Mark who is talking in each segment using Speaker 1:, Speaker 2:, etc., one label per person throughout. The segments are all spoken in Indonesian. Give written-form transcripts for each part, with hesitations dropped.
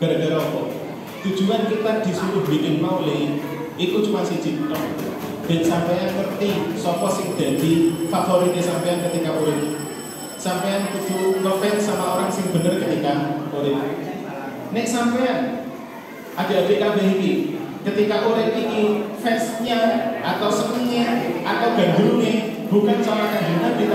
Speaker 1: Gara-gara apa? Tujuan kita disuruh bikin maulid itu cuma siji tok. Ben sampeyan ngerti sapa sing dadi favorite sampeyan ketika urip. Sampeyan kudu ngefans sama orang sing bener ketika urip. Nek sampeyan adik-adik kabeh iki ketika urip iki fansnya atau senengnya atau gandrunge bukan sama Kanjeng Nabi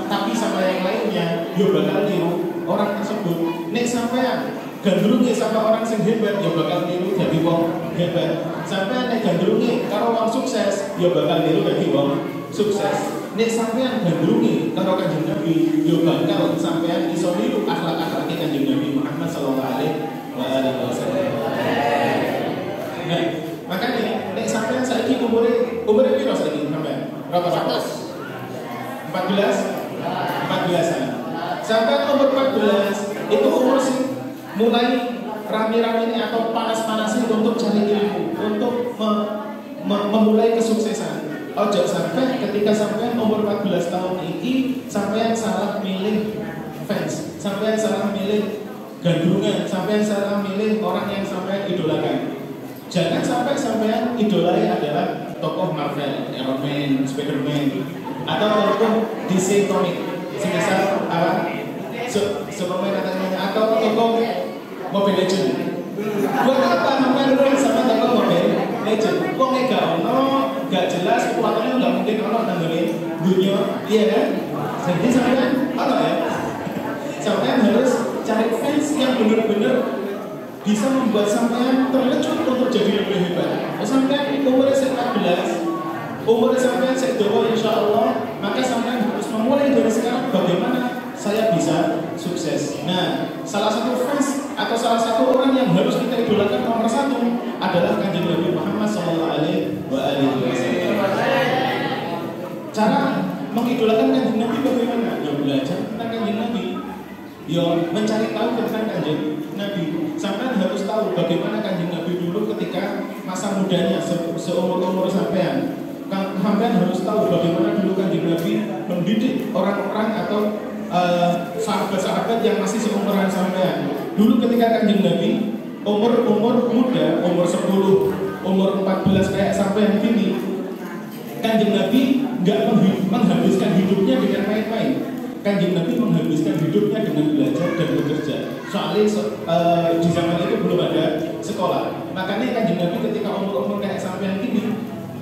Speaker 1: tapi sama yang lainnya, yo bakal niru orang tersebut. Nek sampeyan gandrunge sama orang sing hebat, yo bakal niru dadi wong hebat. Sampeyan nek gandrunge karo wong sukses, yo bakal niru dadi wong sukses. Nek sampeyan gandrunge karo Kanjeng Nabi, yo bakal sampeyan iso niru akhlak-akhlak Kanjeng Nabi Muhammad sallallahu alaihi wasallam. Nah, makanya nek sampeyan saiki umure piro saiki sampeyan? Berapa tahun? 14-an. Sampai umur 14 itu umur sih mulai rame-rame atau panas-panasin untuk cari ilmu, untuk memulai kesuksesan. Ojo sampai ketika sampai umur 14 tahun ini sampai salah milih fans, sampai salah milih gandrungan, sampai salah milih orang yang sampai idolakan. Jangan sampai sampean idolai adalah tokoh Marvel, Iron Man, Spider-Man, atau tokoh DC Comic, semisal apa? Superman atau tokoh Mobile Legend. Buat apa sampean dulu sama tokoh Mobile Legend? Kok gak jelas, kekuatannya nggak mungkin orang nanggungin dunia, iya kan? Jadi sampean apa ya? Sampean harus cari fans yang benar-benar bisa membuat sampean terlecut untuk jadi lebih hebat. Sampean umur 14, umur sampean sedowo insya Allah, maka sampean harus memulai dari sekarang bagaimana saya bisa sukses. Nah, salah satu fans atau salah satu orang yang harus kita idolakan nomor satu adalah Kanjeng Nabi Muhammad SAW. Cara mengidolakan Kanjeng Nabi bagaimana? Ya belajar tentang Kanjeng Nabi. Ya mencari tahu tentang Kanjeng Nabi. Sampai harus tahu bagaimana Kanjeng Nabi dulu ketika masa mudanya seumur-umur sampean. Sampean harus tahu bagaimana dulu Kanjeng Nabi mendidik orang-orang atau sahabat-sahabat yang masih seumuran sampean. Dulu ketika Kanjeng Nabi umur muda, umur 10, umur 14 kayak sampean gini, Kanjeng Nabi nggak menghabiskan hidupnya dengan main-main. Kanjeng Nabi menghabiskan hidupnya dengan belajar dan bekerja. Soalnya di zaman itu belum ada sekolah. Makanya Kanjeng Nabi ketika umur kayak sampean ini,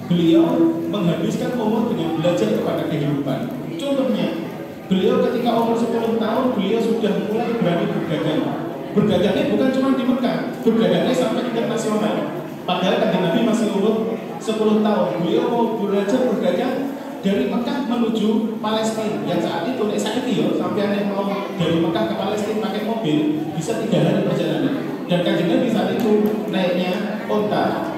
Speaker 1: beliau menghabiskan umur dengan belajar kepada kehidupan. Contohnya, beliau ketika umur 10 tahun, beliau sudah mulai berani berdagang. Berdagangnya bukan cuma di Mekah, berdagangnya sampai internasional. Padahal Kanjeng Nabi masih umur 10 tahun. Beliau mau belajar berdagang dari Mekah menuju Palestina, yang saat itu sampai yang mau dari Mekah ke Palestina pakai mobil bisa 3 hari perjalanan. Dan Kanjeng Nabi saat itu naiknya onta.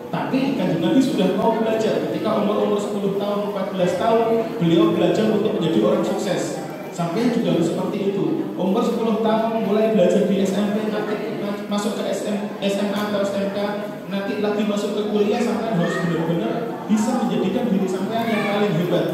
Speaker 1: Tapi Kanjeng Nabi sudah mau belajar ketika umur 10 tahun, 14 tahun, beliau belajar untuk menjadi orang sukses. Sampai juga harus seperti itu. Umur 10 tahun mulai belajar di SMP, nanti masuk ke SMA atau SMK, nanti lagi masuk ke kuliah, sampai harus benar-benar bisa menjadikan diri sampean yang paling hebat.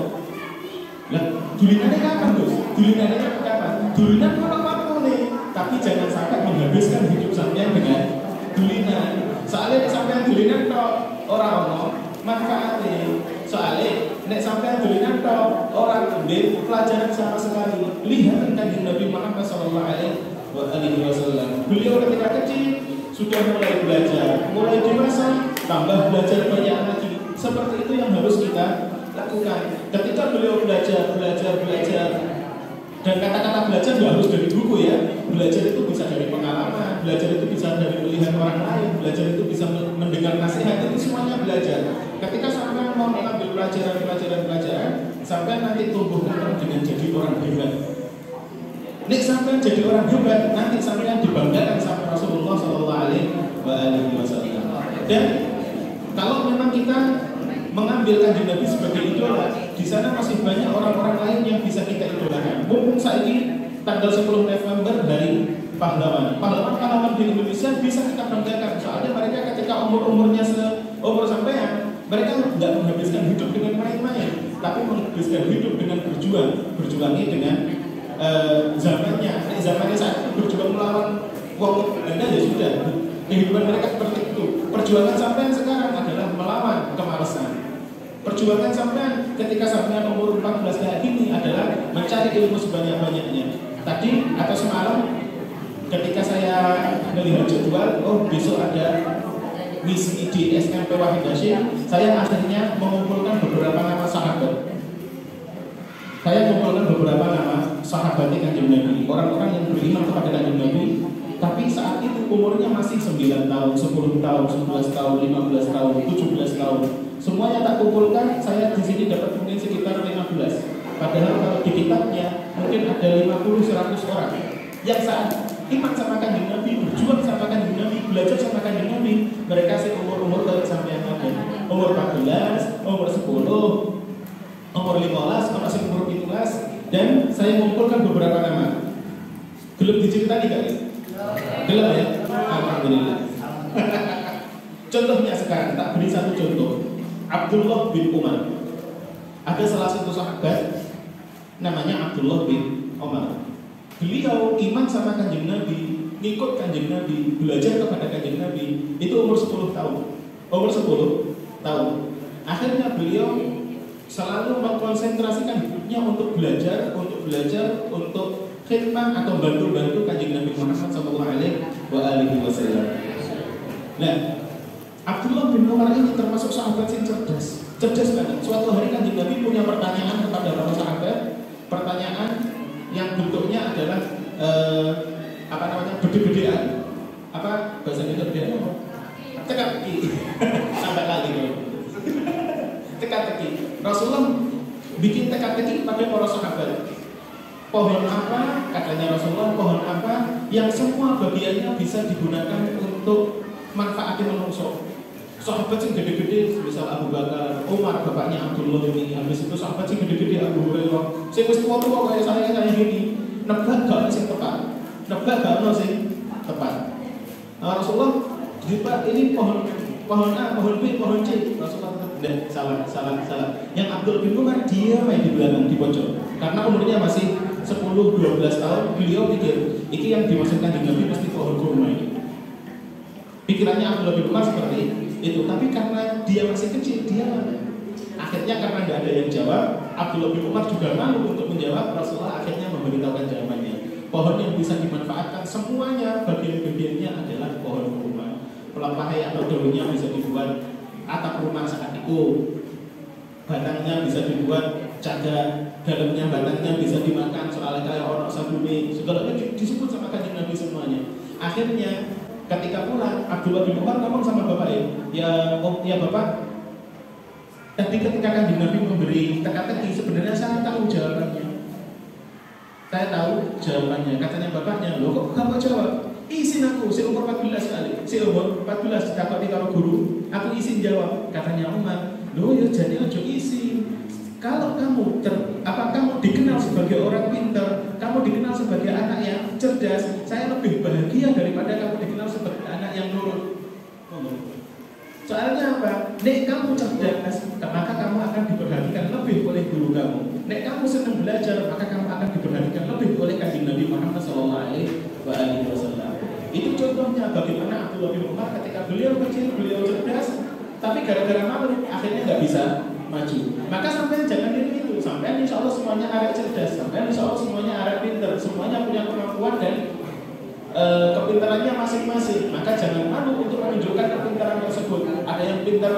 Speaker 1: Nah, dulinannya kapan, Gus? Dulinannya kapan? Dulinan apa nih? Tapi jangan sampai menghabiskan hidup sampean dengan dulinan. Soalnya sampean dulinan kok orang manfaatnya. Soalnya nek sampean dulinan kok orang ambil pelajaran sama sekali. Lihat Kanjeng Nabi Muhammad SAW. Beliau ketika kecil sudah mulai belajar, mulai dewasa tambah belajar banyak lagi. Seperti itu yang harus kita lakukan. Ketika beliau belajar, dan kata-kata belajar nggak harus dari buku ya. Belajar itu bisa dari pengalaman, belajar itu bisa dari melihat orang lain, belajar itu bisa mendengar nasihat, itu semuanya belajar. Ketika sampai mau mengambil pelajaran, sampai nanti tumbuh kembang dengan jadi orang hebat. Nek sampai jadi orang hebat, nanti sampai dibanggakan sama Rasulullah SAW. Dan kalau memang kita mengambil Kanjeng Nabi sebagai idola, di sana masih banyak orang-orang lain yang bisa kita idolakan. Mumpung saat ini tanggal 10 November dari pahlawan di Indonesia bisa kita banggakan. Soalnya mereka ketika umurnya seumur sampean, mereka nggak menghabiskan hidup dengan main-main, tapi menghabiskan hidup dengan berjuangnya dengan zamannya saat itu berjuang melawan Wong Anda ya sudah, kehidupan mereka seperti itu. Perjuangan sampean sekarang adalah melawan kemalasan. Perjuangan sampean ketika sampean umur 14 kayak gini adalah mencari ilmu sebanyak-banyaknya. Tadi atau semalam ketika saya melihat jadwal, oh besok ada misi di SMP Wahid Hasyim, saya akhirnya mengumpulkan beberapa nama sahabat. Saya mengumpulkan beberapa nama sahabat Kanjeng Nabi, orang-orang yang beriman kepada Kanjeng Nabi, tapi saat itu umurnya masih 9 tahun, 10 tahun, 11 tahun, 15 tahun, 17 tahun. Semuanya tak kumpulkan, saya di sini dapat mungkin sekitar 15. Padahal kalau di kitabnya mungkin ada 50-100 orang yang saat iman sama Kanjeng Nabi, berjuang sama Kanjeng Nabi, belajar sama Kanjeng Nabi. Mereka umur kalau sampai yang ada umur 14, umur 10, umur 15, masih umur 17. Dan saya mengumpulkan beberapa nama. Belum diceritain kan? Belum ya? Alhamdulillah. Contohnya sekarang, tak beri satu contoh. Abdullah bin Umar. Ada salah satu sahabat namanya Abdullah bin Umar. Beliau iman sama Kanjeng Nabi, ngikut Kanjeng Nabi, belajar kepada Kanjeng Nabi, itu umur 10 tahun. Umur 10 tahun. Akhirnya beliau selalu mengkonsentrasikan hidupnya untuk belajar, untuk khidmah atau bantu-bantu Kanjeng Nabi Muhammad SAW. Nah, Abdullah bin Umar ini termasuk sahabat yang cerdas banget. Suatu hari Kanjeng Nabi punya pertanyaan kepada para sahabat, pertanyaan yang bentuknya adalah bede-bedean. Apa bahasa Indonesia bedean? Teka-teki. Sampai lagi loh. Teka-teki. Rasulullah bikin teka-teki pada para sahabat. Pohon apa? Katanya Rasulullah, pohon apa yang semua bagiannya bisa digunakan untuk manfaatin manusia. Sahabat yang gede-gede, misal Abu Bakar, Umar, bapaknya Abdullah ini, habis itu sahabat yang gede-gede Abu Hurairah, saya mesti tua-tua kayak saya gini, nebak gak sih tepat, nebak gak sih tepat. Nah, Rasulullah, juga ini pohon A, pohon B, pohon C. Rasulullah salah. Yang Abdul bin Umar dia main di belakang, di pojok, karena umurnya masih 10-12 tahun. Beliau pikir, ini yang dimaksudkan di Nabi mesti pohon kurma ini. Pikirannya Abdullah bin Umar seperti itu, tapi karena dia masih kecil, dia akhirnya karena nggak ada yang jawab, Abdullah bin Umar juga malu untuk menjawab. Rasulullah akhirnya memberitahukan jawabannya. Pohon yang bisa dimanfaatkan semuanya, bagian-bagiannya adalah pohon kurma. Pelepahnya atau daunnya bisa dibuat atap rumah saat itu, batangnya bisa dibuat cagar, dalamnya batangnya bisa dimakan, soalnya kayak orang sabuni, segalanya disebut sama Kanjeng Nabi semuanya. Akhirnya ketika pulang, Abdullah bin Umar ngomong sama bapaknya, ya bapak, tadi ketika Kanjeng Nabi memberi teka-teki, sebenarnya saya tahu jawabannya. Saya tahu jawabannya. Katanya bapaknya, loh kok kamu jawab? Izin aku, si umur 14 kali, si umur 14 takut karo guru, aku izin jawab. Katanya Umar, loh ya jadi ojo izin. Kalau kamu kamu dikenal sebagai orang pintar, kamu dikenal sebagai anak yang cerdas, saya lebih bahagia daripada kamu dikenal sebagai anak yang nurut. Soalnya apa? Nek kamu cerdas, maka kamu akan diperhatikan lebih oleh guru kamu. Nek kamu senang belajar, maka kamu akan diperhatikan lebih oleh Kanjeng Nabi Muhammad SAW. Itu contohnya bagaimana Abdullah bin Umar ketika beliau kecil, beliau cerdas, tapi gara-gara malu akhirnya nggak bisa maju. Maka sampai jangan itu, sampai insya Allah semuanya arek cerdas, sampai insya Allah semuanya arek pintar, semuanya punya kemampuan dan kepintarannya masing-masing. Maka jangan malu untuk menunjukkan kepintaran tersebut. Ada yang pintar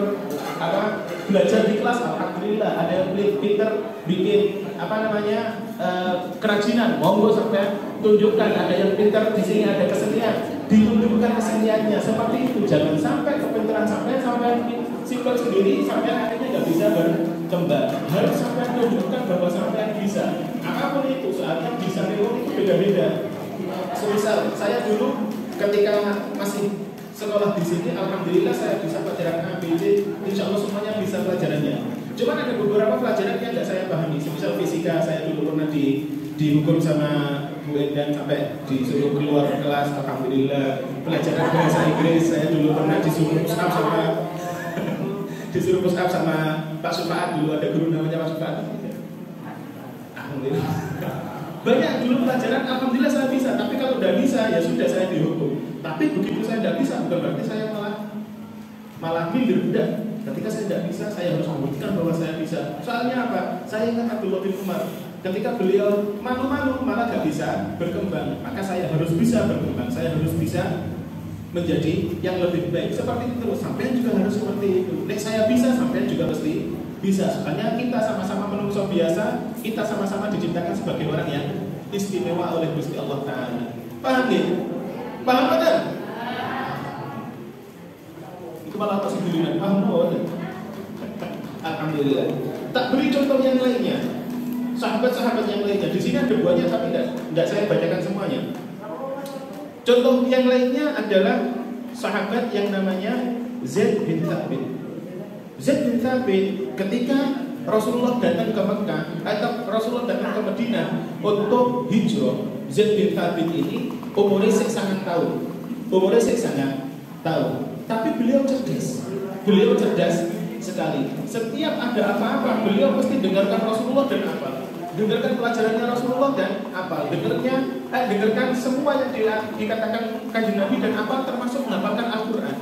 Speaker 1: belajar di kelas, alhamdulillah. Ada yang pintar bikin kerajinan, monggo sampai tunjukkan. Ada yang pintar di sini ada kesenian, ditunjukkan keseniannya. Seperti itu, jangan sampai kepintaran sampai simpan sendiri sampai akhirnya nggak bisa berkembang. Harus sampai tunjukkan bahwa sampai bisa. Apapun itu, saatnya bisa teori beda-beda. Semisal saya dulu ketika masih sekolah di sini, alhamdulillah saya bisa pelajaran A, B, C, insya Allah semuanya bisa pelajarannya. Cuman ada beberapa pelajaran yang nggak saya pahami. Semisal fisika, saya dulu pernah dihukum sama Bu Endan sampai disuruh keluar kelas, alhamdulillah. Pelajaran bahasa Inggris, saya dulu pernah disuruh push up sama Pak Sufaat. Dulu ada guru namanya Pak Sufaat. Alhamdulillah. Banyak dulu pelajaran, alhamdulillah saya bisa. Tapi kalau udah bisa, ya sudah saya dihukum. Tapi begitu saya tidak bisa, bukan berarti saya malah minder. Tidak. Ketika saya tidak bisa, saya harus membuktikan bahwa saya bisa. Soalnya apa? Saya ingat Abdullah bin Umar. Ketika beliau malu-malu malah gak bisa berkembang, maka saya harus bisa berkembang. Saya harus bisa menjadi yang lebih baik. Seperti itu. Sampean juga harus seperti itu. Nek saya bisa, sampean juga pasti bisa. Soalnya kita sama-sama manusia biasa, kita sama-sama diciptakan sebagai orang yang istimewa oleh Gusti Allah Ta'ala. Paham ya? Paham kan? Itu malah apa sendirian? Paham kan? Alhamdulillah. Tak beri contoh yang lainnya. Sahabat-sahabat yang lainnya. Di sini ada buahnya tapi tidak saya bacakan semuanya. Contoh yang lainnya adalah sahabat yang namanya Zaid bin Thabit. Zaid bin Thabit ketika Rasulullah datang ke Mekah atau Rasulullah datang ke Madinah untuk hijrah, Zaid bin Thabit ini umurnya sangat tahun. Tapi beliau cerdas sekali. Setiap ada apa-apa, beliau mesti dengarkan Rasulullah dan apa? Dengarkan pelajarannya Rasulullah dan apa? Dengarkan semua yang dikatakan Kanjeng Nabi dan apa termasuk menghafalkan Al-Quran.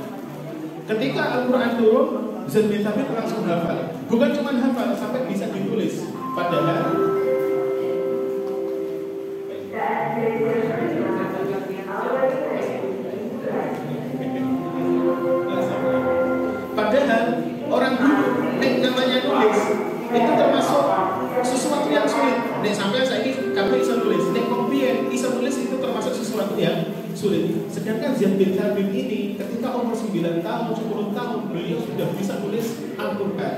Speaker 1: Ketika Al-Quran turun, Zaid bin Thabit langsung hafal. Bukan cuma hafal, sampai bisa ditulis. Padahal orang dulu namanya nulis itu termasuk sesuatu yang sulit. Sampai saya ini kamu bisa nulis, kompien bisa nulis itu termasuk sesuatu yang sulit. Sedangkan Zaid bin Thabit ini ketika umur 9 tahun, 10 tahun beliau sudah bisa nulis Al-Quran.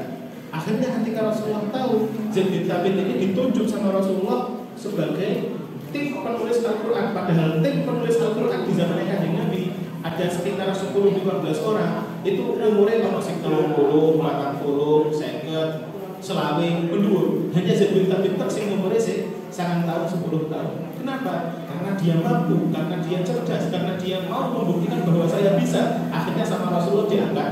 Speaker 1: Akhirnya ketika Rasulullah tahu Zaid bin Thabit ini ditunjuk sama Rasulullah sebagai tim penulis Al-Quran. Padahal tim penulis Al-Quran di zaman Kanjeng Nabi ada sekitar 10-15 orang. Itu umurnya masih 30, 40, 50, selawe, mendur. Hanya Zaid bin Thabit sing umurnya sangat tahun 10 tahun. Kenapa? Karena dia mampu, karena dia cerdas, karena dia mau membuktikan bahwa saya bisa. Akhirnya sama Rasulullah diangkat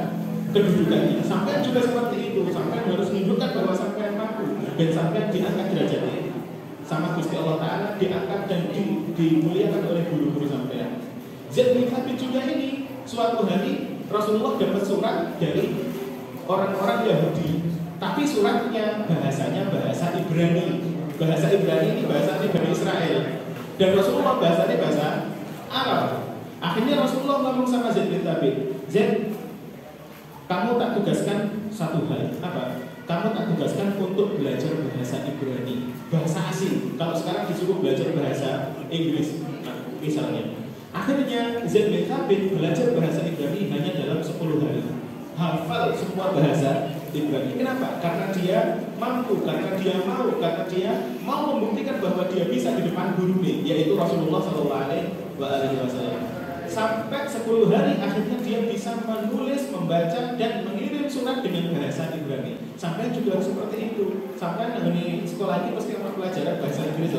Speaker 1: kedudukannya. Sampai juga seperti itu. Sampai harus menunjukkan bahwa sampai mampu dan sampai diangkat derajatnya. Sama Gusti Allah Ta'ala diangkat dan dimuliakan oleh guru-guru sampean. Zaid bin Thabit juga ini suatu hari Rasulullah dapat surat dari orang-orang Yahudi, tapi suratnya bahasanya bahasa Ibrani. Bahasa Ibrani ini bahasa Bani Israel, dan Rasulullah bahasanya bahasa Arab. Akhirnya Rasulullah ngomong sama Zaid bin Thabit, Zaid, kamu tak tugaskan satu hal, apa? Kamu tak tugaskan untuk belajar bahasa Ibrani, bahasa asing. Kalau sekarang disuruh belajar bahasa Inggris, misalnya. Akhirnya Zaid bin Thabit belajar bahasa Ibrani hanya dalam 10 hari. Hafal semua bahasa Ibrani. Kenapa? Karena dia mampu, karena dia mau membuktikan bahwa dia bisa di depan gurunya, yaitu Rasulullah SAW. Sampai 10 hari akhirnya dia bisa menulis, membaca dan mengirim surat dengan bahasa Ibrani. Sampai juga seperti itu. Sampai di sekolah ini pasti orang pelajaran bahasa Inggris,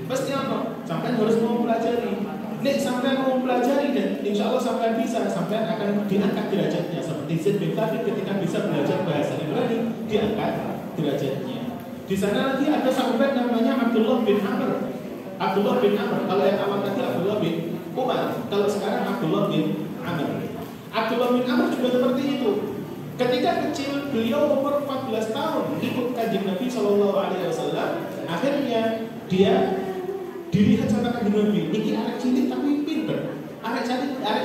Speaker 1: pasti apa? Sampai harus mau pelajari. Nek sampai mau pelajari dan insya Allah sampai bisa, sampai akan diangkat derajatnya. Seperti Zaid bin Thabit ketika bisa belajar bahasa Ibrani, diangkat derajatnya. Di sana lagi ada sahabat namanya Abdullah bin Amr. Kalau yang awal tadi Abdullah bin Umar, kalau sekarang Abdullah bin Amr. Abdullah bin Amr juga seperti itu. Ketika kecil beliau umur 14 tahun ikut Kanjeng Nabi SAW. Akhirnya dia dilihat sama Kanjeng Nabi, ini anak cilik tapi pinter, anak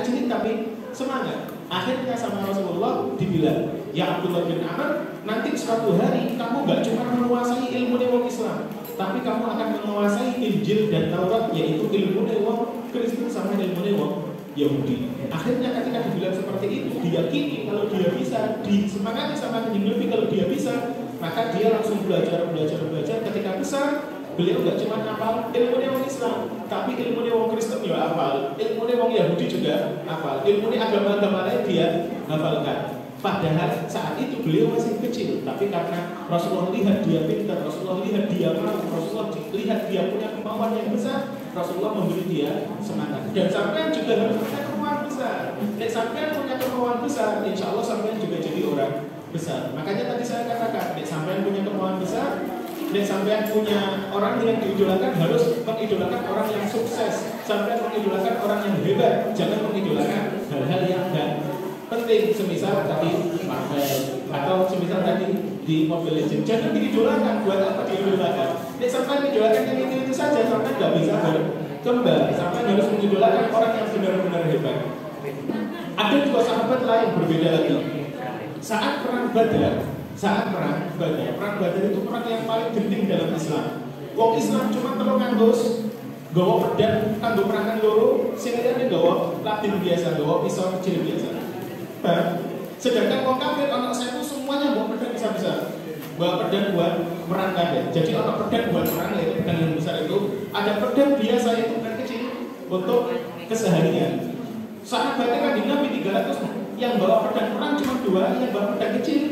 Speaker 1: cilik tapi semangat. Akhirnya sama Rasulullah dibilang, ya Abdullah bin Amr, nanti suatu hari kamu gak cuma menguasai ilmu wong Islam, tapi kamu akan menguasai Injil dan Taurat, yaitu ilmu wong Kristen sama ilmu wong Yahudi. Akhirnya ketika dibilang seperti itu, diyakini kalau dia bisa, disemangati sama Kanjeng Nabi kalau dia bisa, maka dia langsung belajar. Ketika besar, beliau gak cuma hafal ilmu wong Islam, tapi ilmu wong Kristen juga hafal, ilmu wong Yahudi juga hafal, ilmu agama-agama lain dia hafalkan. Padahal saat itu beliau masih kecil, tapi karena Rasulullah lihat dia pintar, Rasulullah lihat dia mampu, Rasulullah lihat dia punya kemampuan yang besar, Rasulullah memberi dia semangat. Dan sampai juga harus punya kemampuan besar. Dan sampai punya kemampuan besar, insya Allah sampai juga jadi orang besar. Makanya tadi saya katakan, sampai punya kemampuan besar, nek sampean punya orang yang diidolakan, harus mengidolakan orang yang sukses. Sampean mengidolakan orang yang hebat, jangan mengidolakan hal-hal yang enggak penting. Semisal tadi Marvel atau semisal tadi di Mobile Legends, jangan diidolakan. Buat apa diidolakan? Nek sampean mengidolakan yang itu saja, sampean nggak bisa berkembang. Sampean harus mengidolakan orang yang benar-benar hebat. Ada juga sahabat lain berbeda lagi. Saat perang Badar, perang Badar itu perang yang paling genting dalam Islam. Wong Islam cuma terus nganggus gawa pedang kanggo perangan loro, sing liyane gawa ladin biasa, gawa pisau kecil biasa. Sedangkan wong kafir ana sewu semuanya bawa pedang besar-besar. Bawa pedang buat perang kafir. Jadi ana pedang buat perang, yaitu pedang yang besar itu, ada pedang biasa yaitu pedang kecil untuk keseharian. Sahabatnya kan di Nabi 300, yang bawa pedang perang cuma 2, yang bawa pedang kecil,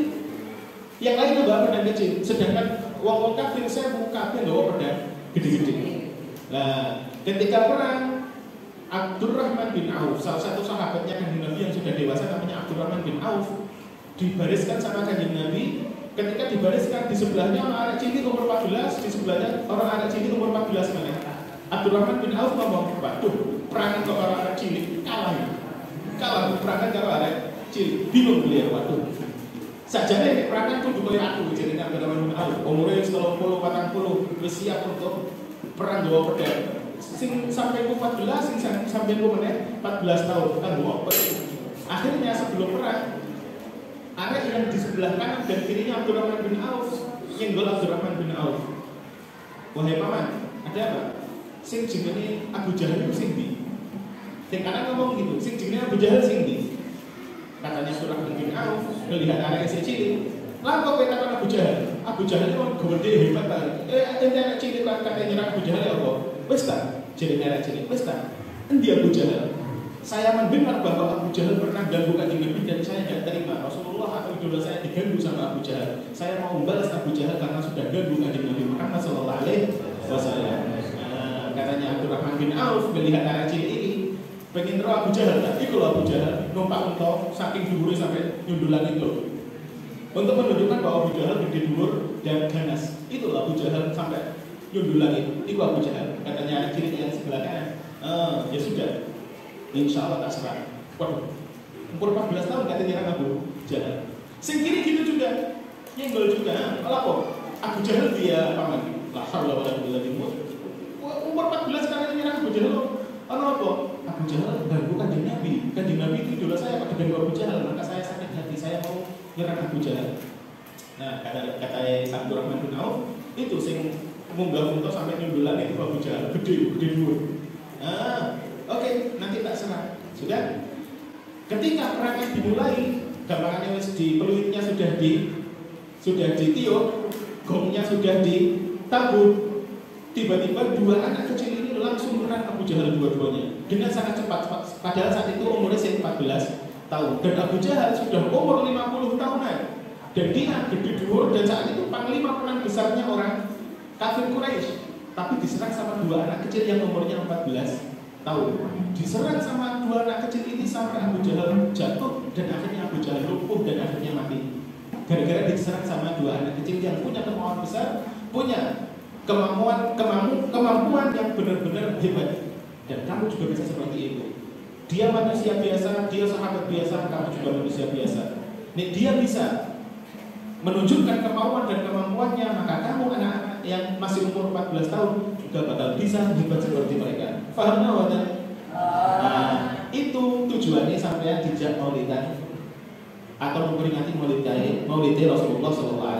Speaker 1: yang lainnya bawa pedang kecil. Sedangkan wong kafir sewu kabeh bawa pedang gede-gede. Nah, ketika perang, Abdurrahman bin Auf, salah satu sahabatnya Kanjeng Nabi yang sudah dewasa namanya Abdurrahman bin Auf, dibariskan sama Kanjeng Nabi. Ketika dibariskan, di sebelahnya orang anak cilik umur 14, di sebelahnya orang anak cilik umur 14 mana? Abdurrahman bin Auf ngomong, waduh, perangan ke orang anak cilik kalah perangan ke orang cilik, bingung beliau, waduh. Sajane nek perangan kudu koyo aku, jenenge Abdurrahman bin Auf, umure 30 40, wis siap untuk perang gawa pedang. Sing sampai ku 14, sing sampai ku meneh 14 tahun kan gua apa. Akhirnya sebelum perang, arek yang di sebelah kanan dan kirinya Abdurrahman bin Auf, nyenggol Abdurrahman bin Auf. Wahai paman, ada apa? Sing jenenge Abu Jahal itu sing ndi? Sing kanan ngomong gitu, sing jenenge Abu Jahal sing ndi? Katanya Abdurrahman bin Auf melihat anak yang cilik. Lah kok kata Abu Jahal? Abu Jahal itu gede hebat banget. Ente anak cilik katanya nyerang Abu Jahal ya apa? Wis ta, jadi anak cilik. Wis ta. Endi Abu Jahal? Saya mendengar bahwa Abu Jahal pernah ganggu Kanjeng Nabi dan saya tidak terima. Rasulullah atau idola saya diganggu sama Abu Jahal. Saya mau membalas Abu Jahal karena sudah ganggu Kanjeng Nabi Muhammad sallallahu alaihi wasallam. Katanya Abdurrahman bin Auf melihat anak cilik ini, pengen roh Abu Jahal, iku lho Abu Jahal numpak unta saking dhuwure sampai nyundulan itu. Untuk menunjukkan bahwa Abu Jahal gede dhuwur dan ganas. Itulah Abu Jahal sampai nyundulan itu Abu Jahal. Katanya anak cilik yang sebelah kanan, ya sudah, insya Allah tak serang. Waduh, umur 14 tahun katanya nyerang Abu Jahal. Sing kiri gitu juga, nyenggol juga. Apa? Abu Jahal dia paman. La haula wala quwwata illa billah. Umur 14 katanya nyerang Abu Jahal. Apa? Abu Jahal ganggu Kanjeng Nabi. Kanjeng Nabi itu idola saya, pada ganggu Abu Jahal, maka saya sakit hati, saya mau nyerang Abu Jahal. Nah, kata Abdurrahman bin Auf, itu sing munggah unta sampai nyundulan itu Abu Jahal, gede dhuwur. Oke, nanti tak serang. Sudah. Ketika perangnya dimulai, gambarannya wis di peluitnya sudah ditiup, gongnya sudah ditabur. Tiba-tiba dua anak kecil ini langsung menyerang Abu Jahal dua-duanya dengan sangat cepat. Padahal saat itu umurnya 14 tahun dan Abu Jahal sudah umur 50 tahunan. Dan dia gede dhuwur dan saat itu panglima perang besarnya orang kafir Quraisy. Tapi diserang sama dua anak kecil yang umurnya 14 tahun. Diserang sama dua anak kecil ini sampai Abu Jahal jatuh dan akhirnya Abu Jahal lumpuh dan akhirnya mati. Gara-gara diserang sama dua anak kecil yang punya kemauan besar, punya kemampuan yang benar-benar hebat. Dan kamu juga bisa seperti itu. Dia manusia biasa, dia sahabat biasa, kamu juga manusia biasa. Nih dia bisa menunjukkan kemauan dan kemampuannya, maka kamu anak-anak yang masih umur 14 tahun juga bakal bisa hebat seperti mereka. Faham nggak? Nah, itu tujuannya sampai dijak maulidan atau memperingati maulid Rasulullah SAW.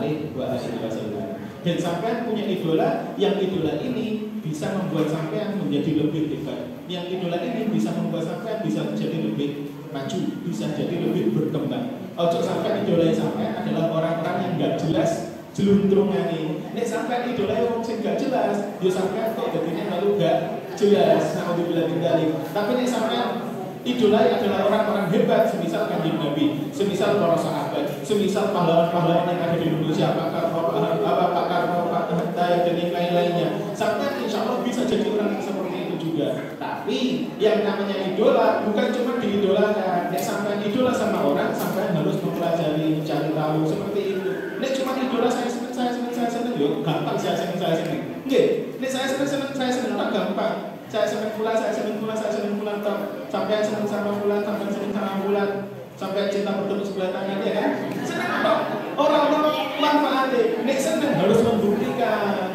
Speaker 1: Dan sampean punya idola, yang idola ini bisa membuat sampean menjadi lebih hebat. Yang idola ini bisa membuat sampean bisa menjadi lebih maju, bisa jadi lebih berkembang. Ojo sampean idola sampean adalah orang-orang yang nggak jelas, jeluntrungan ini. Nek sampean idola yang sing nggak jelas, yo sampean kok jadinya lalu nggak jelas. Nah, dibilang tinggali. Tapi nek sampean idola adalah orang-orang hebat, semisal Kanjeng Nabi, semisal para sahabat, semisal pahlawan-pahlawan yang ada di Indonesia, Pak Karno, Pak Hatta, dan yang lain-lainnya. Sampai insya Allah bisa jadi orang seperti itu juga. Tapi yang namanya idola bukan cuma diidolakan. Nek sampai idola sama orang, sampai harus mempelajari, mencari tahu seperti itu. Nek cuma idola saya senang, yo gampang saya seneng. Nggih, nek saya seneng tak gampang. Saya seneng pula sampai seneng sama bulan, sampai seneng sama bulan, sampai cinta bertemu sebelah tangan ya kan? Seneng apa? Orang-orang manfaatnya. Nek seneng harus membuktikan.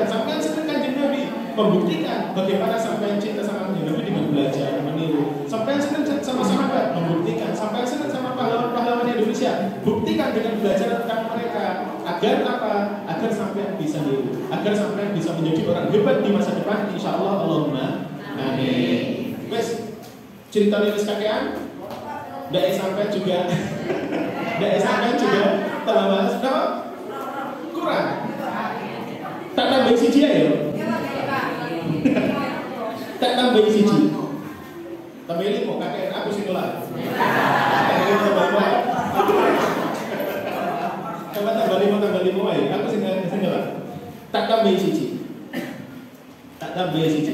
Speaker 1: Sampai seneng Kanjeng Nabi membuktikan bagaimana sampai cinta sama Kanjeng Nabi dengan belajar meniru. Sampai seneng sama sahabat membuktikan. Sampai seneng sama pahlawan Indonesia buktikan dengan belajar tentang mereka. Agar apa? Agar sampai bisa niru. Agar sampai bisa menjadi orang hebat di masa depan. Insyaallah, Allahumma amin. Wes cerita nulis kakean. Ndak sampai juga tambah berapa? Kurang. Tak tambah siji ya. Tak tambah siji. Tambah 5 kakek aku sing lah. Tambah 5 wae. Aku sing lah. Tak tambah siji.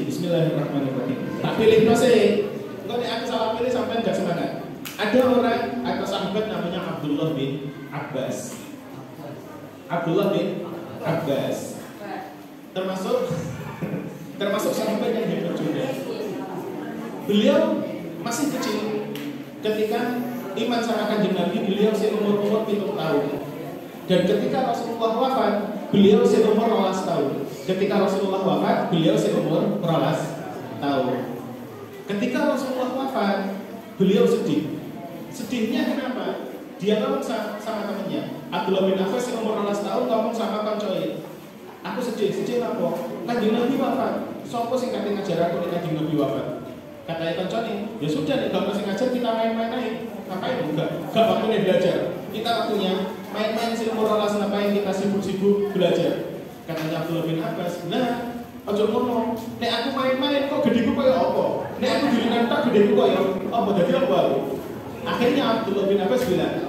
Speaker 1: Bismillahirrahmanirrahim. Tak pilih sih. Engko nek aku salah pilih sampean gak semangat. Ada orang atau sahabat namanya Abdullah bin Abbas. Termasuk sahabat yang hebat juga. Beliau masih kecil ketika iman sama Kanjeng Nabi. Beliau seumur 7 tahun. Dan ketika Rasulullah wafat, beliau seumur 12 tahun. Ketika Rasulullah wafat, beliau seumur 12 tahun. Ketika Rasulullah wafat, beliau sedih. Sedihnya kenapa? Dia ngomong sama temannya. Abdullah bin Abbas yang umur 12 tahun ngomong sama koncoe. Aku sedih apa? Kanjeng Nabi wafat. Sopo sing kate ngajar aku nek Kanjeng Nabi wafat? Katanya koncone, ya sudah nek gak masih ngajar kita main-main aja. Ngapain enggak waktunya belajar. Kita waktunya main-main sing umur 12 ngapain kita sibuk-sibuk belajar. Katanya Abdullah bin Abbas, "Nah, aja ngono. Nek aku main-main kok gedeku koyo apa? Nek aku dilinan tak gedeku koyo apa dadi apa?" Akhirnya Abdullah bin Abbas bilang,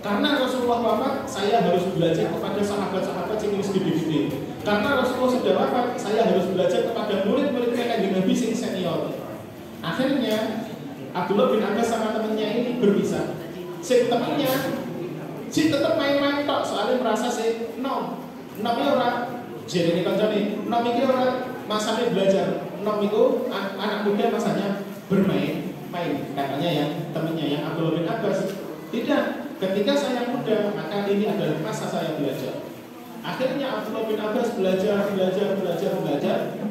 Speaker 1: karena Rasulullah wafat, saya harus belajar kepada sahabat-sahabat yang gede-gede. Karena Rasulullah sudah wafat, saya harus belajar kepada murid-muridnya Kanjeng Nabi sing senior. Akhirnya Abdullah bin Abbas sama temannya ini berpisah. Si temannya tetap main-main tok, soalnya merasa nomnya orang jadi ini kancane, nom iki ora masanya belajar, nom itu anak muda masanya bermain. Katanya yang temannya yang Abdullah bin Abbas, tidak, ketika saya muda maka ini adalah masa saya belajar. Akhirnya Abdullah bin Abbas belajar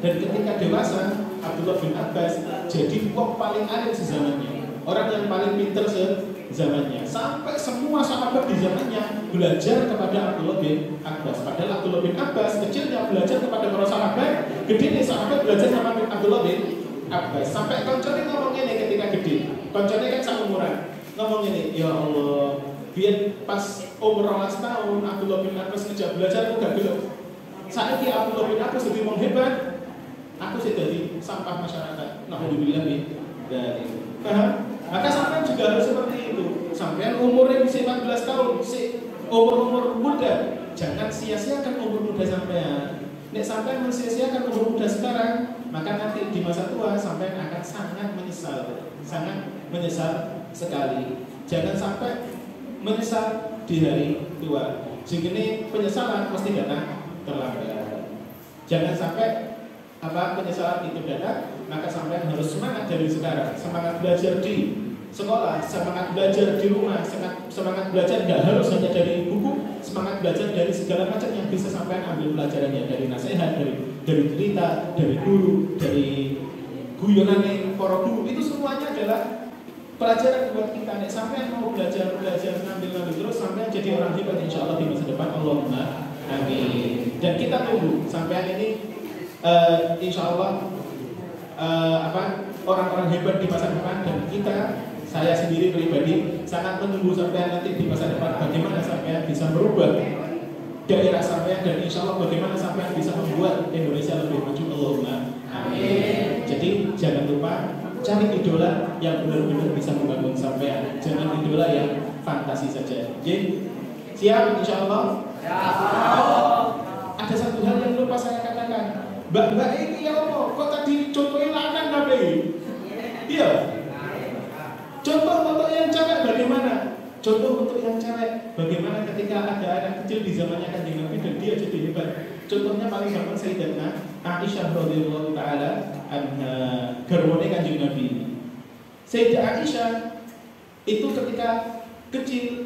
Speaker 1: dan ketika dewasa Abdullah bin Abbas jadi wong paling alim sezamannya, orang yang paling pintar sezamannya, sampai semua sahabat di zamannya belajar kepada Abdullah bin Abbas. Padahal Abdullah bin Abbas kecilnya belajar kepada para sahabat, gedenya sahabat belajar sama Abdullah bin Abbas. Sampai koncone ngomong ini ketika gede, koncone kan seumuran, ngomong ini, ya Allah, biar pas umur 12 tahun Abdullah bin Abbas ngejak belajar aku gak gelap. Saat ini Abdullah bin Abbas lebih hebat, aku sih jadi sampah masyarakat. Alhamdulillah dari paham? Maka sampai juga harus seperti itu. Sampai umurnya bisa 14 tahun, umur muda, jangan sia-siakan umur muda sampean. Nek sampai mensia-siakan umur muda sekarang, maka nanti di masa tua sampai akan sangat menyesal sekali. Jangan sampai menyesal di hari tua. Jadi penyesalan mesti datang terlambat. Jangan sampai penyesalan itu datang, maka sampai harus semangat dari sekarang. Semangat belajar di sekolah, semangat belajar di rumah, semangat belajar tidak harus hanya dari buku, semangat belajar dari segala macam yang bisa sampai ambil pelajarannya, dari nasihat, dari cerita, dari guru, dari guyonane para guru. Itu semuanya adalah pelajaran buat kita. Nek sampai mau belajar ngambil terus sampai jadi orang hebat insyaallah di masa depan. Allahumma amin. Dan kita tunggu sampai ini insyaallah orang-orang hebat di masa depan. Dan saya sendiri pribadi sangat menunggu sampai nanti di masa depan bagaimana sampai bisa merubah daerah sampai, dan insyaallah bagaimana sampai bisa membuat Indonesia lebih maju. Allahumma amin. Jadi jangan lupa cari idola yang benar-benar bisa membangun sampean, jangan idola yang fantasi saja. Jadi siap insyaallah. Ada satu hal yang lupa saya katakan, mbak ini ya Allah, kok tadi contohnya lanang tapi iya, contoh yang cewek bagaimana? Contoh untuk yang cewek, bagaimana ketika ada anak kecil di zamannya Kanjeng Nabi dan dia jadi hebat. Contohnya paling gampang Sayyidatuna Aisyah radhiyallahu taala anha, garwane Kanjeng Nabi. Sayyidah Aisyah itu ketika kecil,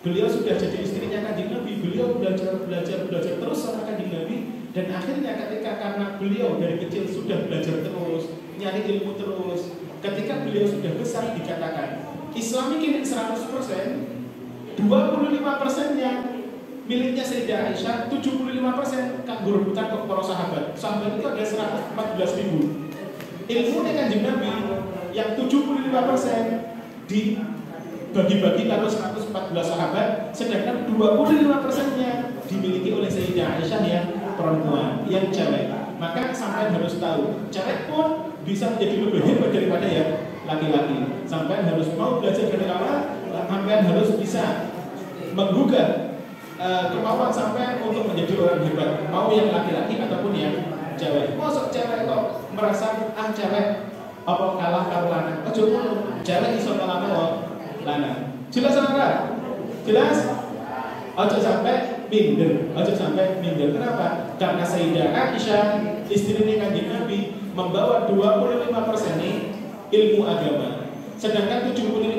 Speaker 1: beliau sudah jadi istrinya Kanjeng Nabi, beliau belajar terus sama Kanjeng Nabi, dan akhirnya ketika karena beliau dari kecil sudah belajar terus, nyari ilmu terus, ketika beliau sudah besar dikatakan Islam ini 100%, 25%-nya miliknya Sayyidah Aisyah, 75% kanggo rebutan kok para sahabat. Sahabat itu ada 114.000. Ilmu Kanjeng Nabi yang 75% dibagi-bagi karo 114 sahabat, sedangkan 25%-nya dimiliki oleh Sayyidah Aisyah yang perempuan, yang cewek. Maka sampai harus tahu, cewek pun bisa menjadi lebih hebat daripada yang laki-laki. Sampai harus mau belajar dari awal, sampai harus bisa menggugah kemauan sampai untuk menjadi orang hebat, mau yang laki-laki ataupun yang cewek. Masuk cewek kok merasa cewek apa kalah karo lanang. Ojo ngono. Cewek iso kalah karo lanang. Jelas ora? Jelas? Ojo sampai minder. Kenapa? Karena Sayyidah Aisyah, istrinya Kanjeng Nabi, membawa 25% ini ilmu agama. Sedangkan 75%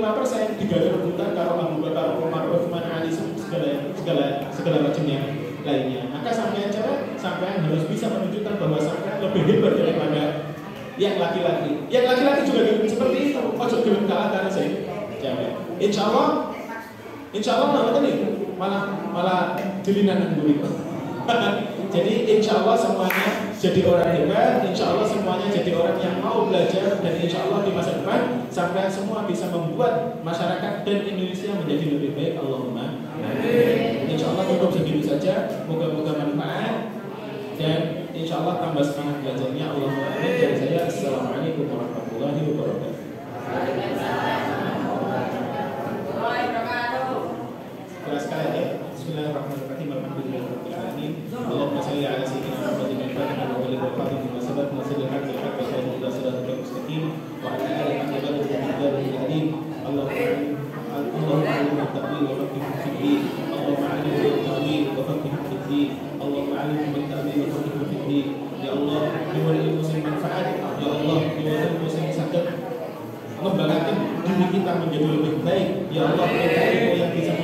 Speaker 1: digawe rebutan karo Abu Bakar, Umar, Utsman, Ali, segala macam yang lainnya. Maka sampean cewek, sampean harus bisa menunjukkan bahwa sampean lebih hebat daripada yang laki-laki. Yang laki-laki juga seperti itu. Ojo gelem kalah karo sing cewek. Insyaallah nanti nih malah jelinan dulu. Jadi insya Allah semuanya jadi orang hebat, insya Allah semuanya jadi orang yang mau belajar, dan insya Allah di masa depan sampai semua bisa membuat masyarakat dan Indonesia menjadi lebih baik. Allahumma amin. Insya Allah cukup segitu saja, moga-moga manfaat, dan insya Allah tambah semangat belajarnya. Allahumma amin. Dari saya, assalamualaikum warahmatullahi wabarakatuh. Kelas kalian ya. Bismillahirrahmanirrahim. Alhamdulillahirabbil alamin. Allahumma shalli ala sayyidina Muhammadin al-fatih wa alihi wa sahbihi wa sallam wa sallim ala siratal mustaqim wa ala alihi wa sahbihi. Allahumma alimna at-ta'wil wa faqih fi-din. Allahumma alimna at-ta'wil wa faqih fi-din. Allahumma alimna at-ta'wil wa faqih fi-din. Ya Allah, biwal ilmu sing manfaat. Ya Allah, biwal ilmu sing saged ngembangkan diri kita menjadi lebih baik. Ya Allah, ilmu yang bisa